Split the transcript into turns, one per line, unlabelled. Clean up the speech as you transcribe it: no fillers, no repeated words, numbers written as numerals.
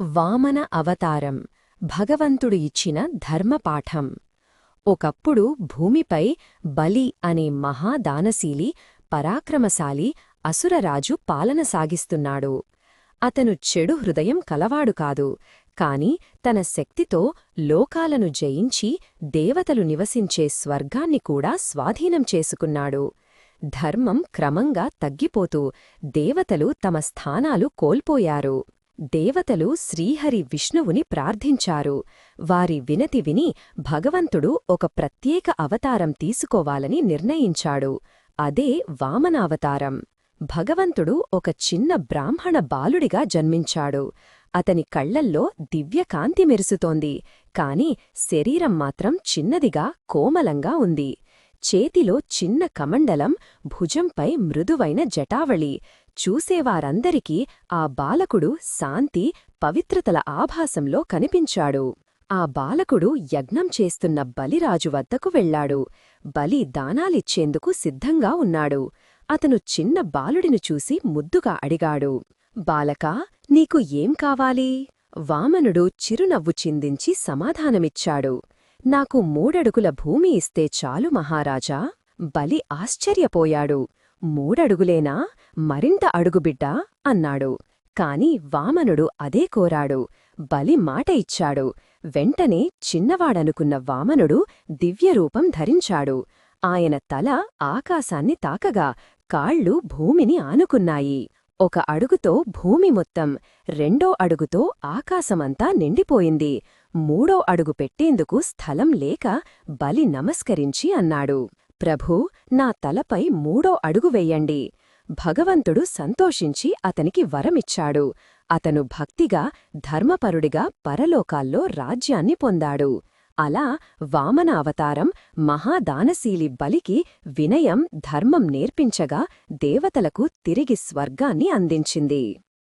వామన అవతారం భగవంతుడు ఇచ్చిన ధర్మపాఠం. ఒకప్పుడు భూమిపై బలి అనే మహాదానశీలి పరాక్రమశాలి అసురరాజు పాలన సాగిస్తున్నాడు. అతను చెడు హృదయం కలవాడు కాదు, కాని తన శక్తితో లోకాలను జయించి దేవతలు నివసించే స్వర్గాన్ని కూడా స్వాధీనం చేసుకున్నాడు. ధర్మం క్రమంగా తగ్గిపోతూ దేవతలు తమ స్థానాలు కోల్పోయారు. దేవతలు శ్రీహరి విష్ణువుని ప్రార్థించారు. వారి వినతి విని భగవంతుడు ఒక ప్రత్యేక అవతారం తీసుకోవాలని నిర్ణయించాడు. అదే వామనావతారం. భగవంతుడు ఒక చిన్న బ్రాహ్మణ బాలుడిగా జన్మించాడు. అతని కళ్లల్లో దివ్యకాంతి మెరుసుతోంది, కాని శరీరం మాత్రం చిన్నదిగా కోమలంగా ఉంది. చేతిలో చిన్న కమండలం, భుజంపై మృదువైన జటావళి. చూసేవారందరికీ ఆ బాలకుడు శాంతి, పవిత్రతల ఆభాసంలో కనిపించాడు. ఆ బాలకుడు యజ్ఞం చేస్తున్న బలిరాజు వద్దకు వెళ్లాడు. బలి దానాలిచ్చేందుకు సిద్ధంగా ఉన్నాడు. అతను చిన్న బాలుడిని చూసి ముద్దుగా అడిగాడు, బాలకా, నీకు ఏం కావాలి? వామనుడు చిరునవ్వు చిందించి సమాధానమిచ్చాడు, నాకు 3 అడుగుల భూమి ఇస్తే చాలు మహారాజా. బలి ఆశ్చర్యపోయాడు. 3 అడుగులేనా? మరింత అడుగుబిడ్డా అన్నాడు. కాని వామనుడు అదే కోరాడు. బలి మాట ఇచ్చాడు. వెంటనే చిన్నవాడనుకున్న వామనుడు దివ్యరూపం ధరించాడు. ఆయన తల ఆకాశాన్ని తాకగా కాళ్ళు భూమిని ఆనుకున్నాయి. 1 అడుగుతో భూమి మొత్తం, 2వ అడుగుతో ఆకాశమంతా నిండిపోయింది. 3వ అడుగు పెట్టేందుకు స్థలం లేక బలి నమస్కరించి అన్నాడు, ప్రభూ, నా తలపై 3వ అడుగు వెయ్యండి. భగవంతుడు సంతోషించి అతనికి వరమిచ్చాడు. అతను భక్తిగా, ధర్మపరుడిగా పరలోకాల్లో రాజ్యాన్ని పొందాడు. అలా వామన అవతారం మహాదానశీలి బలికి వినయం, ధర్మం నేర్పించగా దేవతలకు తిరిగి స్వర్గాన్ని అందించింది.